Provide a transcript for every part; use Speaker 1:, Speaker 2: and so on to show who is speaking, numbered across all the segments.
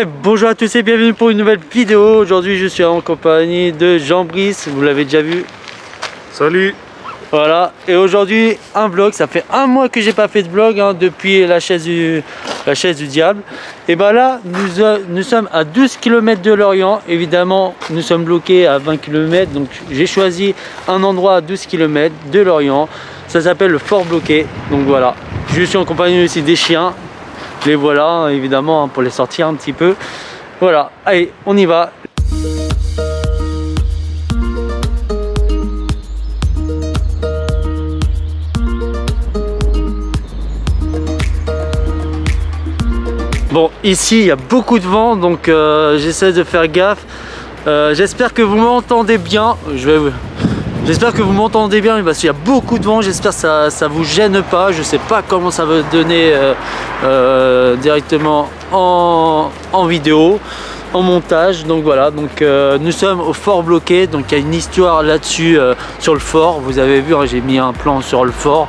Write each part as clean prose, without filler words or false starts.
Speaker 1: Bonjour à tous et bienvenue pour une nouvelle vidéo. Aujourd'hui je suis en compagnie de Jean-Brice, vous l'avez déjà vu.
Speaker 2: Salut.
Speaker 1: Voilà, et aujourd'hui un vlog. Ça fait un mois que j'ai pas fait de vlog depuis la chaise du diable. Et ben là nous sommes à 12 km de Lorient. Évidemment nous sommes bloqués à 20 km, donc j'ai choisi un endroit à 12 km de Lorient. Ça s'appelle le Fort Bloqué. Donc voilà, je suis en compagnie aussi des chiens. Les voilà évidemment pour les sortir un petit peu. Voilà, allez on y va. Bon, ici il y a beaucoup de vent, donc j'essaie de faire gaffe. J'espère que vous m'entendez bien. J'espère que vous m'entendez bien parce qu'il y a beaucoup de vent. J'espère que ça vous gêne pas. Je sais pas comment ça va donner directement en vidéo, en montage. Donc voilà, donc nous sommes au Fort Bloqué. Donc il y a une histoire là-dessus sur le fort. Vous avez vu, hein, j'ai mis un plan sur le fort.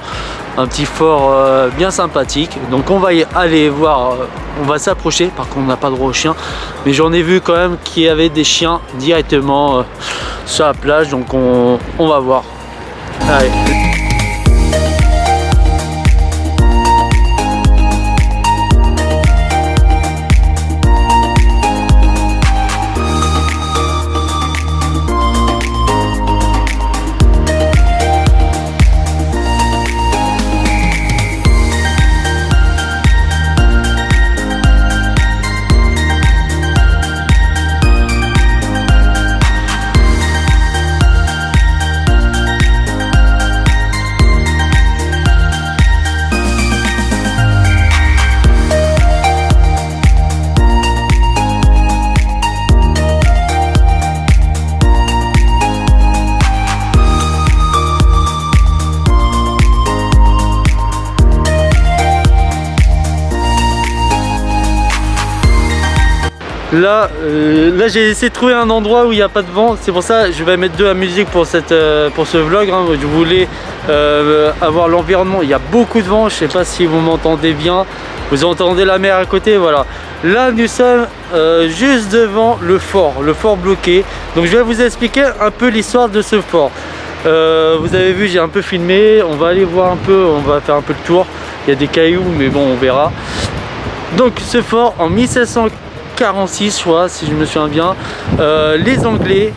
Speaker 1: Un petit fort bien sympathique. Donc on va y aller voir, on va s'approcher. Par contre on n'a pas de droit aux chiens, mais j'en ai vu quand même qu'il y avait des chiens directement sur la plage. Donc on va voir. Allez. Là j'ai essayé de trouver un endroit où il n'y a pas de vent. C'est pour ça que je vais mettre de la musique pour ce vlog. Hein. Je voulais avoir l'environnement. Il y a beaucoup de vent. Je sais pas si vous m'entendez bien. Vous entendez la mer à côté. Voilà. Là nous sommes juste devant le fort bloqué. Donc je vais vous expliquer un peu l'histoire de ce fort. Vous avez vu, j'ai un peu filmé. On va aller voir un peu. On va faire un peu le tour. Il y a des cailloux, mais bon, on verra. Donc ce fort en 1746, je crois, si je me souviens bien, les Anglais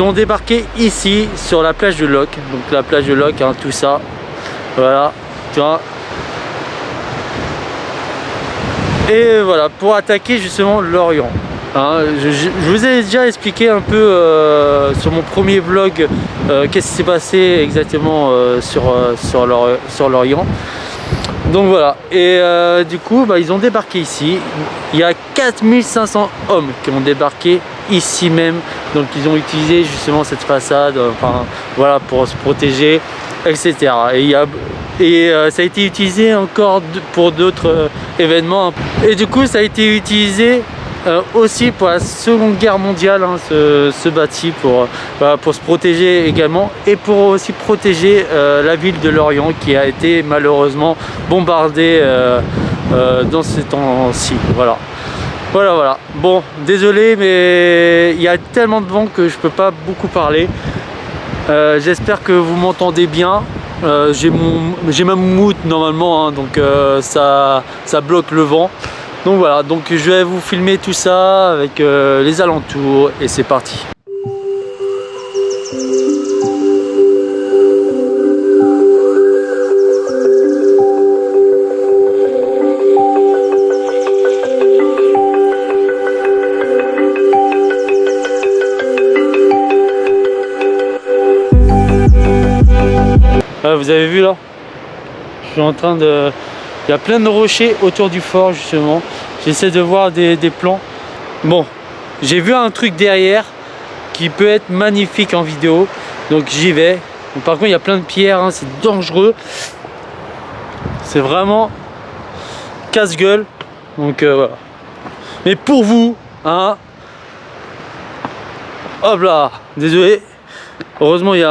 Speaker 1: ont débarqué ici sur la plage de Loc. Donc la plage de Loc, hein, tout ça, voilà, tu vois. Et voilà, pour attaquer justement l'Orient. Hein, je vous ai déjà expliqué un peu sur mon premier vlog qu'est-ce qui s'est passé exactement sur l'Orient. Donc voilà, et du coup ils ont débarqué ici. Il y a 4500 hommes qui ont débarqué ici même. Donc ils ont utilisé justement cette façade, enfin voilà, pour se protéger, etc. Et ça a été utilisé encore pour d'autres événements. Et du coup ça a été utilisé aussi pour la Seconde Guerre mondiale, hein, ce bâti pour se protéger également, et pour aussi protéger la ville de Lorient qui a été malheureusement bombardée dans ces temps-ci. Voilà. Bon, désolé, mais il y a tellement de vent que je peux pas beaucoup parler. J'espère que vous m'entendez bien. J'ai ma moumoute normalement, hein, donc ça bloque le vent. Donc voilà, donc je vais vous filmer tout ça avec les alentours et c'est parti. Vous avez vu là, je suis en train de... Il y a plein de rochers autour du fort justement. J'essaie de voir des plans. Bon, j'ai vu un truc derrière qui peut être magnifique en vidéo. Donc j'y vais. Donc, par contre il y a plein de pierres, hein, c'est dangereux. C'est vraiment casse-gueule. Donc voilà. Mais pour vous, hein. Hop là, désolé. Heureusement il y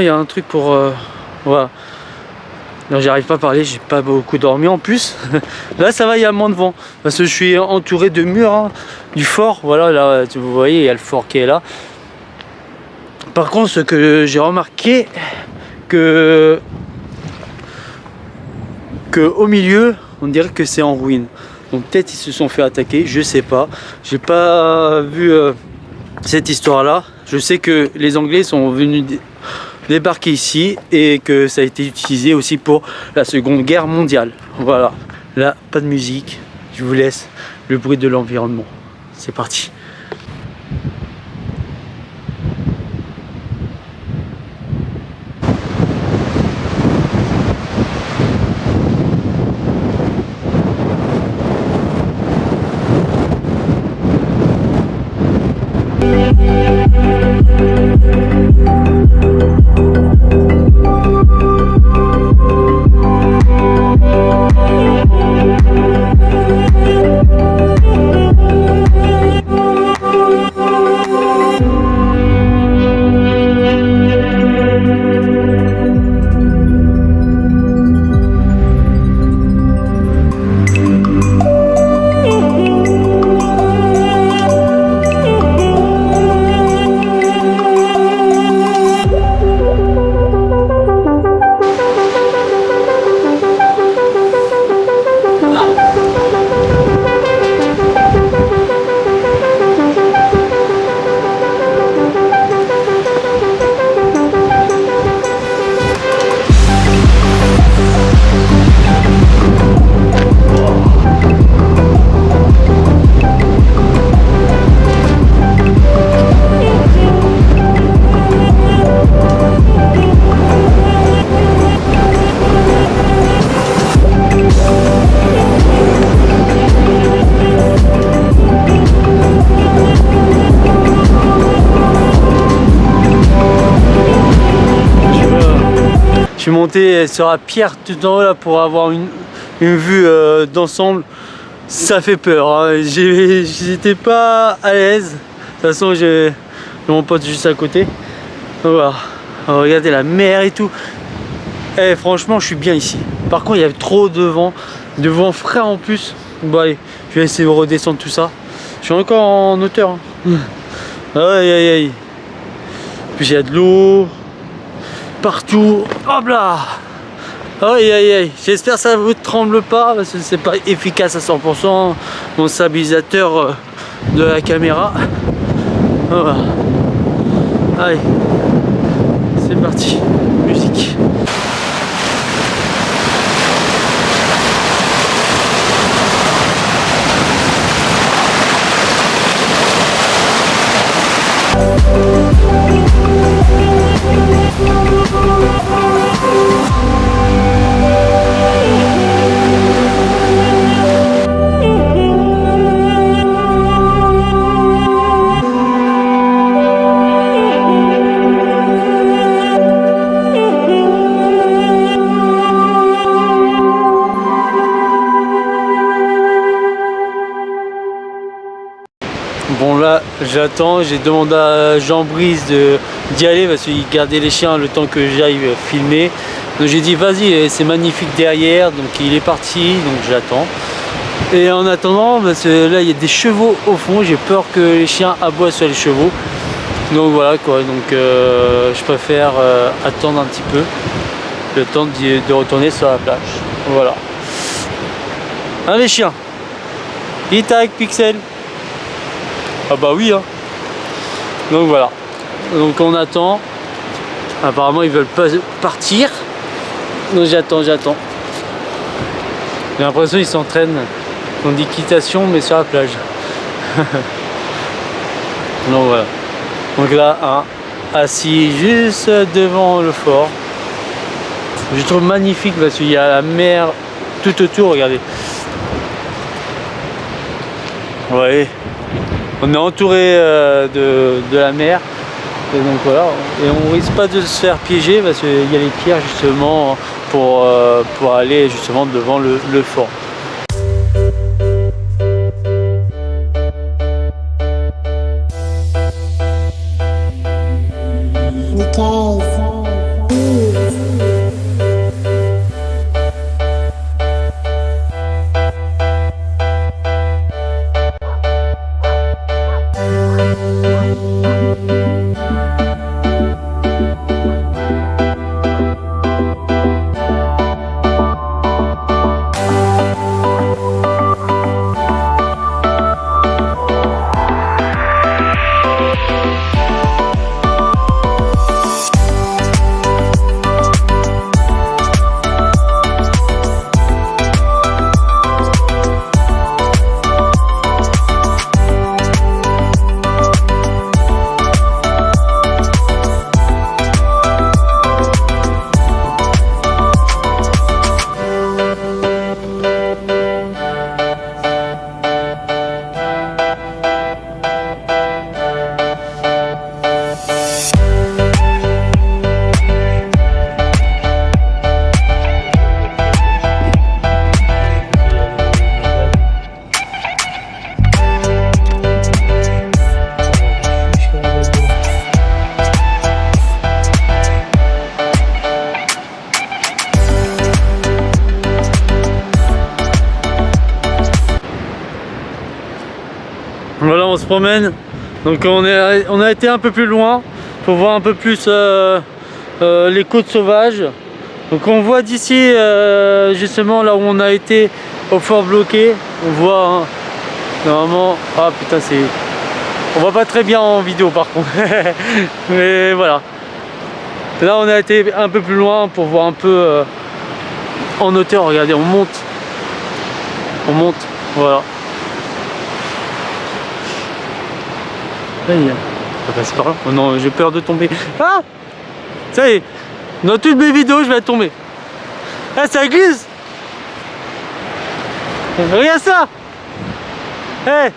Speaker 1: a un truc pour... voilà. j'arrive pas à parler, j'ai pas beaucoup dormi en plus. Là ça va, il y a moins de vent parce que je suis entouré de murs hein, du fort. Voilà, là vous voyez, il y a le fort qui est là. Par contre, ce que j'ai remarqué, que au milieu, on dirait que c'est en ruine. Donc peut-être ils se sont fait attaquer, je sais pas. J'ai pas vu cette histoire-là. Je sais que les Anglais sont venus débarquer ici et que ça a été utilisé aussi pour la Seconde Guerre mondiale. Voilà. Là, pas de musique. Je vous laisse le bruit de l'environnement. C'est parti. Je suis monté sur la pierre tout en haut là pour avoir une vue d'ensemble. Ça fait peur, hein. J'étais pas à l'aise. De toute façon j'ai mon pote juste à côté. Voilà. Alors, regardez la mer et tout. Et franchement je suis bien ici. Par contre il y a trop de vent frais en plus. Bon allez, je vais essayer de redescendre tout ça. Je suis encore en hauteur. Hein. Aïe aïe aïe. Puis il y a de l'eau partout. Hop là. Aïe aïe aïe. J'espère que ça ne vous tremble pas parce que c'est pas efficace à 100%. Mon stabilisateur de la caméra. Voilà. Allez. C'est parti. Musique. Bon là j'attends, j'ai demandé à Jean-Brice d'y aller parce qu'il gardait les chiens le temps que j'aille filmer. Donc j'ai dit vas-y, c'est magnifique derrière, donc il est parti, donc j'attends. Et en attendant, parce que là il y a des chevaux au fond, j'ai peur que les chiens aboient sur les chevaux. Donc voilà quoi, donc je préfère attendre un petit peu, le temps de retourner sur la plage. Voilà. Hein les chiens, Itac, Pixel. Ah bah oui hein. Donc voilà. Donc on attend. Apparemment ils veulent pas partir. Donc j'attends. J'ai l'impression qu'ils s'entraînent en équitation mais sur la plage. Donc voilà. Donc là assis juste devant le fort. Je trouve magnifique parce qu'il y a la mer tout autour, regardez. Ouais. On est entouré de la mer et donc voilà, et on risque pas de se faire piéger parce qu'il y a les pierres justement pour aller justement devant le fort. promène. Donc on a été un peu plus loin pour voir un peu plus les côtes sauvages. Donc on voit d'ici justement là où on a été au fort bloqué. On voit hein, normalement. Ah putain c'est. On voit pas très bien en vidéo par contre. Mais voilà. Là on a été un peu plus loin pour voir un peu en hauteur. Regardez, on monte. On monte. Voilà. Là, il va passer par là. Oh non, j'ai peur de tomber. Ah! Ça y est, dans toutes mes vidéos, je vais tomber. Ah, ça glisse! Regarde ça! Hey!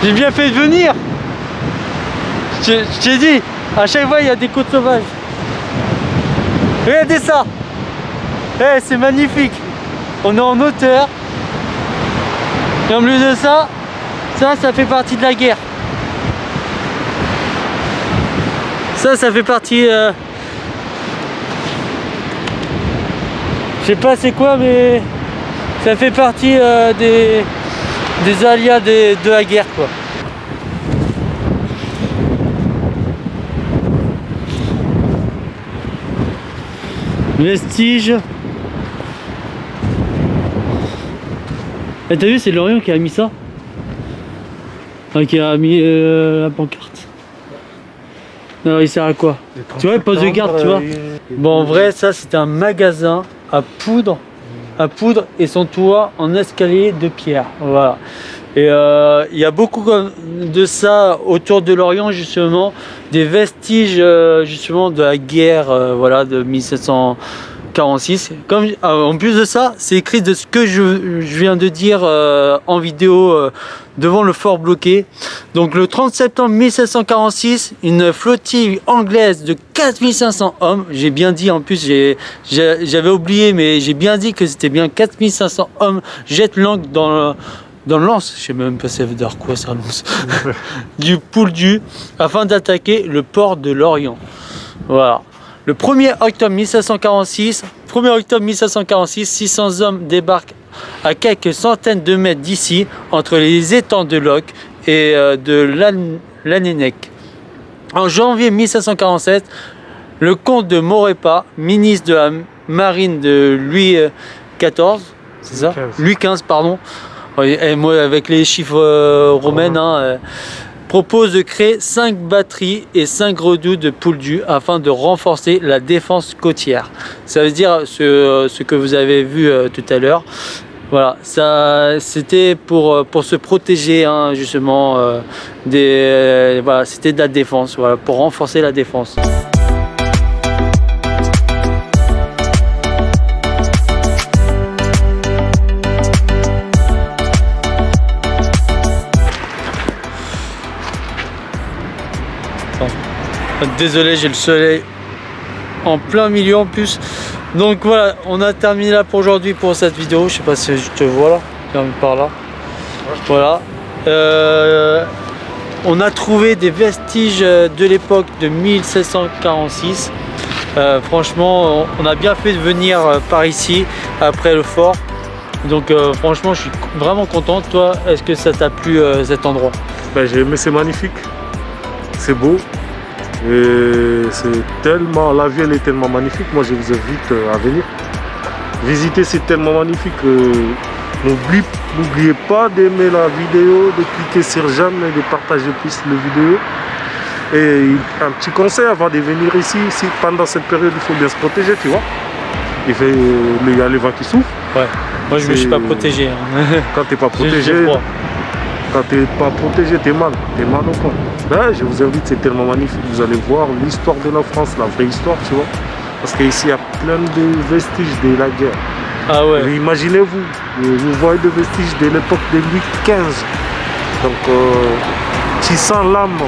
Speaker 1: J'ai bien fait de venir! Je t'ai dit, à chaque fois, il y a des côtes sauvages. Regardez ça! Hey, c'est magnifique! On est en hauteur. Et en plus de ça, ça fait partie de la guerre. Ça fait partie... je sais pas c'est quoi, mais ça fait partie des aléas de la guerre, quoi. Vestiges. Et t'as vu, c'est Lorient qui a mis ça, enfin, qui a mis la pancarte. Alors il sert à quoi? Tu vois, poste de garde, tu vois. Bon, en vrai, ça c'était un magasin à poudre et son toit en escalier de pierre. Voilà. Et il y a beaucoup de ça autour de Lorient, justement, des vestiges justement de la guerre, voilà, de 1746. Comme, en plus de ça, c'est écrit de ce que je viens de dire en vidéo devant le fort bloqué. Donc le 30 septembre 1746, une flottille anglaise de 4500 hommes, j'ai bien dit en plus, j'avais oublié, mais j'ai bien dit que c'était bien 4500 hommes, jette l'ancre dans le lance, je sais même pas ça veut dire quoi ça lance, du Pouldu, afin d'attaquer le port de Lorient. Voilà. Le 1er octobre 1746, 600 hommes débarquent à quelques centaines de mètres d'ici, entre les étangs de Locq et de l'Annenec. En janvier 1747, le comte de Maurepas, ministre de la marine de Louis XIV, c'est ça? Louis XV, pardon. Et moi, avec les chiffres romains, hein, propose de créer 5 batteries et 5 redoutes de Pouldu afin de renforcer la défense côtière. Ça veut dire ce que vous avez vu tout à l'heure. Voilà, ça c'était pour se protéger hein, justement voilà, c'était de la défense, voilà, pour renforcer la défense. Désolé, j'ai le soleil en plein milieu en plus. Donc voilà, on a terminé là pour aujourd'hui pour cette vidéo. Je sais pas si je te vois là, par là. Voilà. On a trouvé des vestiges de l'époque de 1746. Franchement, on a bien fait de venir par ici après le fort. Donc franchement, je suis vraiment content. Toi, est-ce que ça t'a plu cet endroit?
Speaker 2: Ben, j'ai aimé, c'est magnifique, c'est beau. Et c'est tellement, la ville est tellement magnifique, moi je vous invite à venir visiter, c'est tellement magnifique. N'oubliez pas d'aimer la vidéo, de cliquer sur j'aime et de partager plus la vidéo. Et un petit conseil avant de venir ici, pendant cette période il faut bien se protéger, tu vois. Il y a les vents qui soufflent.
Speaker 1: Ouais. Moi je ne me suis pas protégé. Hein.
Speaker 2: Quand tu n'es pas protégé, t'es mal au fond. Ben, je vous invite, c'est tellement magnifique. Vous allez voir l'histoire de la France, la vraie histoire, tu vois. Parce qu'ici, il y a plein de vestiges de la guerre.
Speaker 1: Ah ouais.
Speaker 2: Imaginez-vous, vous voyez des vestiges de l'époque de Louis XV. Donc, tu sens l'âme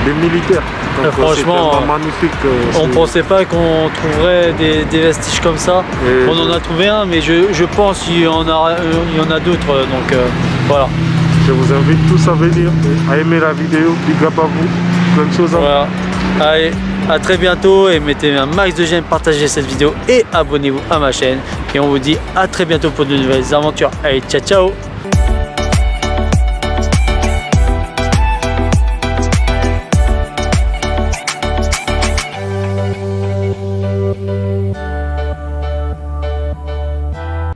Speaker 2: des militaires. Donc,
Speaker 1: franchement,
Speaker 2: magnifique.
Speaker 1: On ne pensait pas qu'on trouverait des vestiges comme ça. On en a trouvé un, mais je pense qu'il y en a d'autres. Donc, voilà.
Speaker 2: Je vous invite tous à venir, à aimer la vidéo, big up à vous, plein de choses à
Speaker 1: voilà. Allez, à très bientôt et mettez un max de j'aime, partagez cette vidéo et abonnez-vous à ma chaîne. Et on vous dit à très bientôt pour de nouvelles aventures. Allez, ciao ciao.